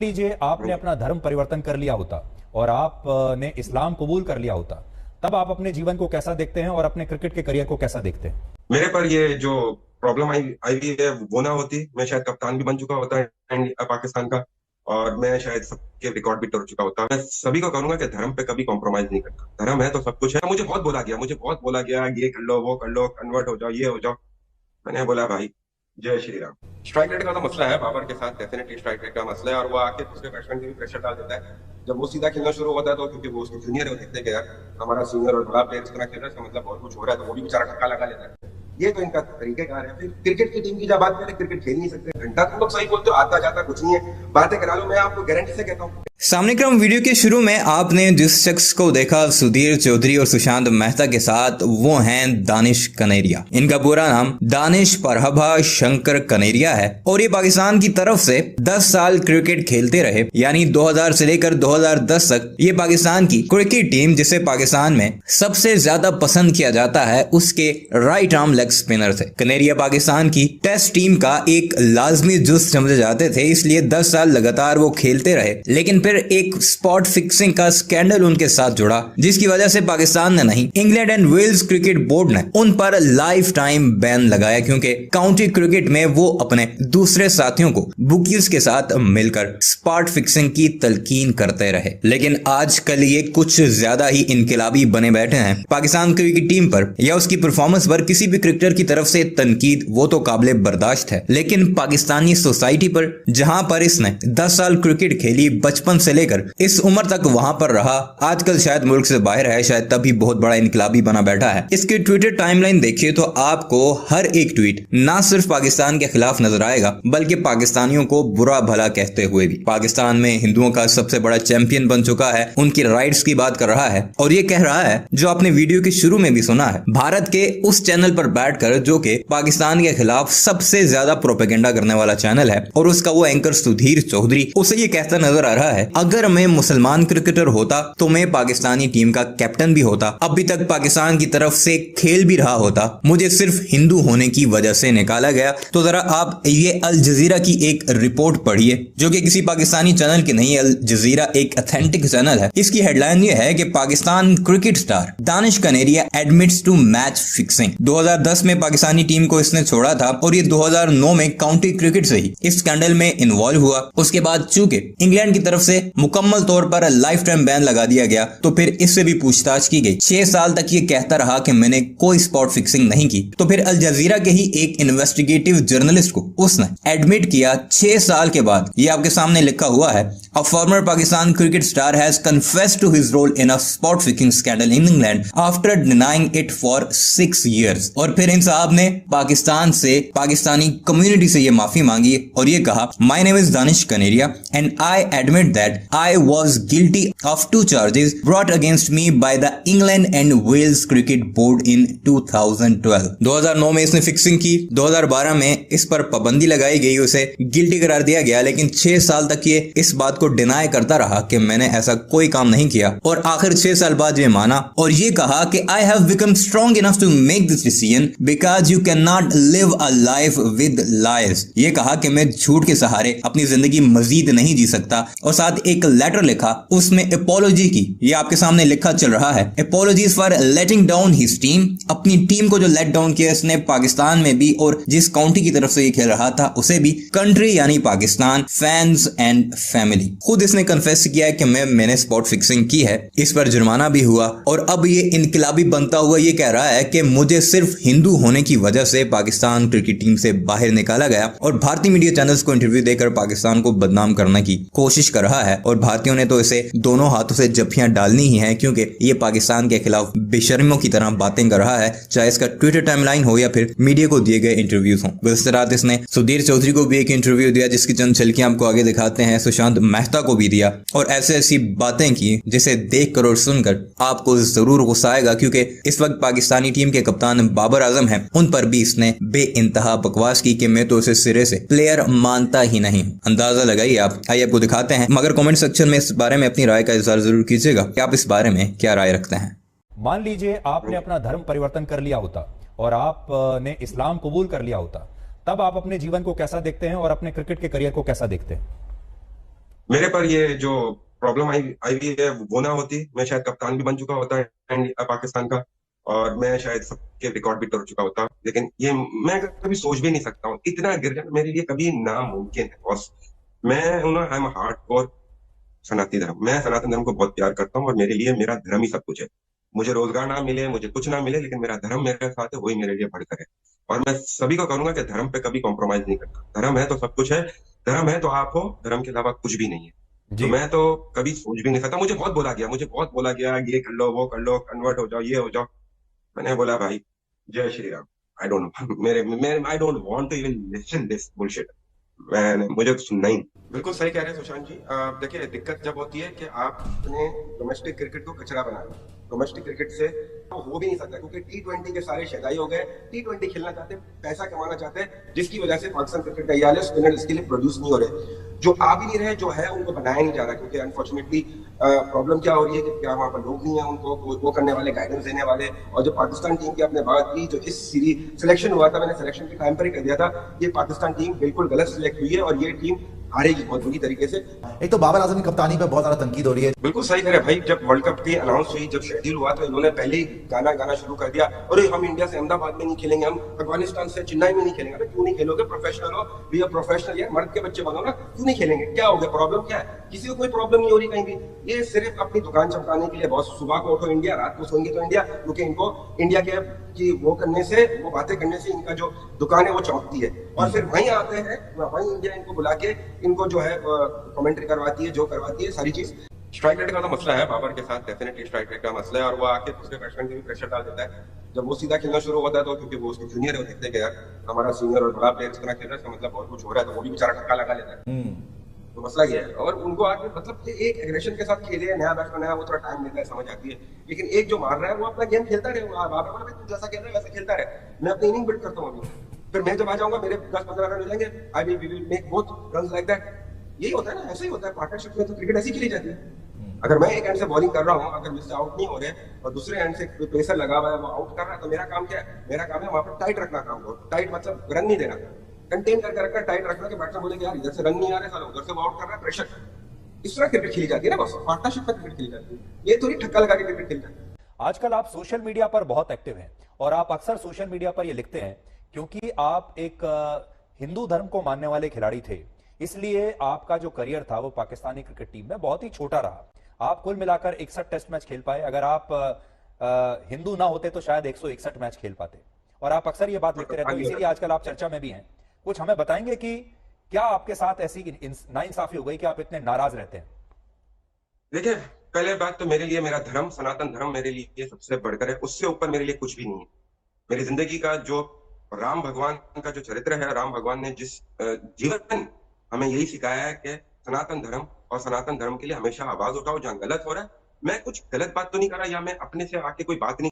लीजिए आपने अपना धर्म परिवर्तन कर लिया होता और आपने इस्लाम कबूल कर लिया होता, तब आप अपने जीवन को कैसा देखते हैं और अपने क्रिकेट के करियर को कैसा देखते हैं? मेरे पर ये जो प्रॉब्लम आई आई हुई है वो ना होती, मैं शायद कप्तान भी बन चुका होता है पाकिस्तान का। और मैं शायद सबके रिकॉर्ड भी तोड़ चुका होता। मैं सभी को करूंगा कि धर्म पे कभी कॉम्प्रोमाइज नहीं करता। धर्म है तो सब कुछ है। मुझे बहुत बोला गया ये कर लो वो कर लो, कन्वर्ट हो जाओ ये हो जाओ। मैंने बोला भाई जय श्री राम। स्ट्राइक रेट का तो मसला है बाबर के साथ, डेफिनेटली स्ट्राइक रेट का मसला है। और वो आके दूसरे बैट्समैन की भी प्रेशर डाल देता है जब वो सीधा खेलना शुरू होता है। तो क्योंकि वो उसको जूनियर है, वो देखते हैं कि यार हमारा सीनियर और बड़ा प्लेयर इस तरह खेल रहा है, इसका मतलब बहुत कुछ हो रहा है, तो वो भी बेचारा धक्का लगा लेता है। ये तो इनका तरीकेकार है। फिर क्रिकेट की टीम की जब बात करें, क्रिकेट खेल नहीं सकते। घंटा तुम लोग सही बोलते हो, आता जाता कुछ नहीं है, बातें करा लो। मैं आपको गारंटी से कहता हूँ। सामने क्रम वीडियो के शुरू में आपने जिस शख्स को देखा सुधीर चौधरी और सुशांत मेहता के साथ, वो हैं दानिश कनेरिया। इनका पूरा नाम दानिश परहबा शंकर कनेरिया है और ये पाकिस्तान की तरफ से 10 साल क्रिकेट खेलते रहे, यानी 2000 से लेकर 2010 तक। ये पाकिस्तान की क्रिकेट टीम, जिसे पाकिस्तान में सबसे ज्यादा पसंद किया जाता है, उसके राइट आर्म लेग स्पिनर थे। कनेरिया पाकिस्तान की टेस्ट टीम का एक लाजमी जुज़ समझे जाते थे, इसलिए 10 साल लगातार वो खेलते रहे। लेकिन फिर एक स्पॉट फिक्सिंग का स्कैंडल उनके साथ जुड़ा, जिसकी वजह से पाकिस्तान ने नहीं, England and Wales cricket board ने उन पर लाइफ टाइम बैन लगाया, क्योंकि काउंटी क्रिकेट में वो अपने दूसरे साथियों को बुकीज के साथ मिलकर स्पॉट फिक्सिंग की तलकीन करते रहे। लेकिन आजकल ये कुछ ज्यादा ही इनकलाबी बने बैठे हैं। पाकिस्तान क्रिकेट टीम पर या उसकी परफॉर्मेंस पर किसी भी क्रिकेटर की तरफ से तनकीद वो तो काबिल बर्दाश्त है, लेकिन पाकिस्तानी सोसाइटी पर, जहां पर इसने 10 साल क्रिकेट खेली, बचपन से लेकर इस उम्र तक वहां पर रहा, आजकल शायद मुल्क से बाहर है, शायद तभी बहुत बड़ा इनकलाबी बना बैठा है। इसके ट्विटर टाइमलाइन देखिए तो आपको हर एक ट्वीट ना सिर्फ पाकिस्तान के खिलाफ नजर आएगा, बल्कि पाकिस्तानियों को बुरा भला कहते हुए भी। पाकिस्तान में हिंदुओं का सबसे बड़ा चैंपियन बन चुका है, उनकी राइट्स की बात कर रहा है और ये कह रहा है, जो आपने वीडियो के शुरू में भी सुना है, भारत के उस चैनल पर बैठकर जो कि पाकिस्तान के खिलाफ सबसे ज्यादा प्रोपेगेंडा करने वाला चैनल है, और उसका वो एंकर सुधीर चौधरी उसे ये कहता नजर आ रहा है, अगर मैं मुसलमान क्रिकेटर होता तो मैं पाकिस्तानी टीम का कैप्टन भी होता, अभी तक पाकिस्तान की तरफ से खेल भी रहा होता, मुझे सिर्फ हिंदू होने की वजह से निकाला गया। तो जरा आप ये अल जजीरा की एक रिपोर्ट पढ़िए, जो कि किसी पाकिस्तानी चैनल की नहीं, अल जजीरा एक ऑथेंटिक चैनल है। इसकी हेडलाइन ये है कि Pakistan cricket star Danish Kaneria admits to match fixing. 2010 में पाकिस्तानी टीम को इसने छोड़ा था और ये 2009 में काउंटी क्रिकेट से ही इस स्कैंडल में इन्वॉल्व हुआ। उसके बाद चूंकि इंग्लैंड की तरफ से मुकम्मल तौर पर लाइफ टाइम बैन लगा दिया गया, तो फिर इससे भी पूछताछ की गई। 6 साल तक ये कहता रहा कि मैंने कोई स्पॉट फिक्सिंग नहीं की। तो फिर अल जजीरा के ही एक इन्वेस्टिगेटिव जर्नलिस्ट को उसने एडमिट किया 6 साल के बाद। ये आपके सामने लिखा हुआ है, a former Pakistan cricket star has confessed to his role in a spot fixing scandal in England after denying it for 6 years। और फिर इन साहब ने पाकिस्तान से, पाकिस्तानी कम्युनिटी से ये माफी मांगी और ये कहा, my name is Danish Kaneria and I admit that I was guilty of 2 charges brought against me by the England and Wales Cricket Board in 2012। 2009 में इसने फिक्सिंग की, 2012 में इस पर पाबंदी लगाई गई, उसे गिल्टी करार दिया गया, लेकिन 6 साल तक ये इस बात को डिनाई करता रहा कि मैंने ऐसा कोई काम नहीं किया। और आखिर 6 साल बाद ये माना और ये कहा कि I have become strong enough to make this decision because you cannot live a life with lies। ये कहा कि मैं झूठ के सहारे अपनी जिंदगी मजीद नहीं जी सकता, और साथ एक लेटर लिखा, उसमें अपोलॉजी की। ये आपके सामने लिखा चल रहा है, apologies for letting down his team. अपनी टीम को जो लेट डाउन किया इसने, पाकिस्तान में भी और जिस काउंटी की तरफ से ये खेल रहा था उसे भी, कंट्री यानी पाकिस्तान, फैंस एंड फैमिली। खुद इसने कन्फेस किया है कि मैंने स्पॉट फिक्सिंग की है, इस पर जुर्माना भी हुआ और अब ये इनकलाबी बनता हुआ ये कह रहा है कि मुझे सिर्फ हिंदू होने की वजह से पाकिस्तान क्रिकेट टीम से बाहर निकाला गया, और भारतीय मीडिया चैनल्स को इंटरव्यू देकर पाकिस्तान को बदनाम करने की कोशिश कर रहा है। और भारतीयों ने तो इसे दोनों हाथों से जफ्फियां डालनी ही हैं, क्योंकि ये पाकिस्तान के खिलाफ बेशर्मियों की तरह बातें कर रहा है, चाहे इसका ट्विटर टाइमलाइन हो या फिर मीडिया को दिए गए इंटरव्यूज हों। गुज़श्ता रात इसने सुधीर चौधरी को भी एक इंटरव्यू दिया, जिसकी चंद झलकियां आपको आगे दिखाते हैं। सुशांत मेहता को भी दिया और ऐसे ऐसी बातें की जिसे देखकर और सुनकर आपको जरूर गुस्सा आएगा, क्योंकि इस वक्त पाकिस्तानी टीम के कप्तान बाबर आजम हैं, उन पर भी इसने बेइंतहा बकवास की कि मैं तो इसे सिरे से प्लेयर मानता ही नहीं। अंदाजा लगाइए आप। आइए आपको दिखाते हैं, मगर कमेंट सेक्शन में इस बारे में अपनी राय का इजहार जरूर कीजिएगा कि आप इस बारे में क्या राय रखते हैं। मान लीजिए आपने अपना धर्म परिवर्तन कर लिया होता और आपने इस्लाम कबूल कर लिया होता, तब आप अपने जीवन को कैसा देखते हैं और अपने क्रिकेट के करियर को कैसा देखते हैं? मेरे पर ये जो प्रॉब्लम आई आई हुई है वो ना होती, मैं शायद कप्तान भी बन चुका होता इंडिया पाकिस्तान का, और मैं शायद सबके रिकॉर्ड भी तोड़ चुका होता। लेकिन ये मैं कभी सोच भी नहीं सकता हूँ, इतना गिर जाना मेरे लिए कभी नामुमकिन है बॉस। मैं हूं ना, आई एम हार्डकोर सनातनी धर्म। मैं सनातन धर्म को बहुत प्यार करता हूँ, और मेरे लिए मेरा धर्म ही सब कुछ है। मुझे रोजगार ना मिले, मुझे कुछ ना मिले, लेकिन मेरा धर्म मेरे साथ है, वही मेरे लिए बढ़कर है। और मैं सभी को करूंगा कि धर्म पे कभी कॉम्प्रोमाइज नहीं करता। धर्म है तो सब कुछ है, धर्म है तो आप हो, धर्म के अलावा कुछ भी नहीं है। तो जी। मैं तो कभी सोच भी नहीं सकता। मुझे बहुत बोला गया, मुझे बहुत बोला गया, ये कर लो, वो कर लो, कन्वर्ट हो जाओ, ये हो जाओ। मैंने बोला भाई, जय श्री राम। आई डोंट मेरे मेरे I don't want to even listen this bullshit. मैंने मुझे तो सुनना ही नहीं। बिल्कुल सही कह रहे हैं सुशांत जी। देखिए, दिक्कत जब होती है कि आप अपने डोमेस्टिक क्रिकेट को कचरा बना रहे हैं। डोमेस्टिक क्रिकेट से तो हो भी नहीं सकता, क्योंकि T20 के सारे शहजाई हो गए। T20 खेलना चाहते हैं, पैसा कमाना चाहते हैं, जिसकी वजह से पाकिस्तान क्रिकेट का ये हाल है। स्पिनर इसके लिए प्रोड्यूस नहीं हो रहे, जो आ भी नहीं रहे, जो है उनको बनाया नहीं जा रहा, क्योंकि अनफॉर्चुनेटली प्रॉब्लम क्या हो रही है कि क्या वहां पर लोग नहीं है उनको वो करने वाले, गाइडेंस देने वाले। और जो पाकिस्तान टीम की आपने बात की, जो इस सीरीज सिलेक्शन हुआ था, मैंने सिलेक्शन के टाइम पर ही कर दिया था, ये पाकिस्तान टीम बिल्कुल गलत सिलेक्ट हुई है, और ये टीम हारेगी बहुत बुरी तरीके से। एक तो बाबर आजम की कप्तानी पे बहुत ज्यादा तनकीद हो रही है। बिल्कुल सही कह रहे हैं भाई। जब वर्ल्ड कप की अनाउंस हुई, जब शेड्यूल हुआ, तो इन्होंने पहले ही गाना शुरू कर दिया, अरे हम इंडिया से अहमदाबाद में नहीं खेलेंगे, हम अफगानिस्तान से चेन्नई में नहीं खेलेंगे। अरे क्यों नहीं खेलोगे? प्रोफेशनल हो, वी आर प्रोफेशनल यार, मर्द के बच्चे बनो ना, क्यों नहीं खेलेंगे? क्या हो गया? प्रॉब्लम क्या है? किसी को कोई प्रॉब्लम नहीं हो रही कहीं भी। ये सिर्फ अपनी दुकान चमकाने के लिए बॉस, सुबह को उठो इंडिया, रात को सोएंगे तो इंडिया, क्योंकि इनको इंडिया के की वो करने से, वो बातें करने से इनका जो दुकान है वो चमकती है। और फिर वहीं आते हैं, वहीं इंडिया इनको बुला के इनको जो है कमेंट्री करवाती है, जो करवाती है सारी चीज। स्ट्राइक रेट का तो मसला है बाबर के साथ, डेफिनेटली स्ट्राइक रेट का मसला है, और वो आके दूसरे बैट्समैन के भी प्रेशर डाल देता है। जब वो सीधा खेलना शुरू होता है, तो क्योंकि वो उसके जूनियर है, वो देखते हैं कि यार हमारा सीनियर और बड़ा प्लेयर इस तरह खेल रहा है, इसका मतलब बहुत कुछ हो रहा है, तो वो भी बेचारा ठक्का लगा लेता है। तो मसला ये है। और उनको आके मतलब एक एग्रेशन के साथ खेले, नया बैट्समैन है, वो थोड़ा टाइम लेता है, समझ आती है। लेकिन एक जो मार रहा है वो अपना गेम खेलता रहे। बाबर बोला भाई, तू जैसा खेल रहा है वैसा खेलता रहे, मैं अपनी इनिंग बिल्ड करता हूँ अभी, फिर मैं जब आ जाऊंगा मेरे 10-15 रन हो जाएंगे, I will we will make both runs like that. यही होता है ना, ऐसे ही होता है पार्टनरशिप में, तो क्रिकेट ऐसी खेली जाती है। अगर मैं एक एंड से बॉलिंग कर रहा हूँ, अगर मुझसे आउट नहीं हो रहे और दूसरे एंड से पेसर लगा हुआ है, वो आउट कर रहा है, तो मेरा काम क्या है? मेरा काम है वहां पर टाइट रखना काम को। टाइट मतलब रन नहीं देना, कंटेन करके रखना, टाइट रखना, कि बैट्समैन बोले कि यार इधर से रन नहीं आ रहे, साला उधर से वो आउट कर रहा है, प्रेशर। इस तरह क्रिकेट खेली जाती है ना बस, पार्टनरशिप में क्रिकेट खेली जाती है। ये थोड़ी ठक्का लगा के क्रिकेट खेली जाती है। आजकल आप सोशल मीडिया पर बहुत एक्टिव हैं और आप अक्सर सोशल मीडिया पर यह लिखते हैं क्योंकि आप एक हिंदू धर्म को मानने वाले खिलाड़ी थे, इसलिए आपका जो करियर था वो पाकिस्तानी क्रिकेट टीम में बहुत ही छोटा रहा। आप कुल मिलाकर 61 टेस्ट मैच खेल पाए। अगर आप हिंदू ना होते तो शायद 161 मैच खेल पाते। और आप अक्सर ये बात लिखते रहते हो, इसीलिए आजकल आप चर्चा में भी हैं। कुछ हमें बताएंगे कि क्या आपके साथ ऐसी नाइंसाफी हो गई कि आप इतने नाराज रहते हैं? देखिए, पहले बात तो मेरे लिए मेरा धर्म, सनातन धर्म मेरे लिए सबसे बढ़कर है, उससे ऊपर मेरे लिए कुछ भी नहीं है। मेरी जिंदगी का जो राम भगवान का जो चरित्र है, राम भगवान ने जिस जीवन हमें यही सिखाया है कि सनातन धर्म, और सनातन धर्म के लिए हमेशा आवाज उठाओ जहां गलत हो रहा है। मैं कुछ गलत बात तो नहीं कर रहा, या मैं अपने से आके कोई बात नहीं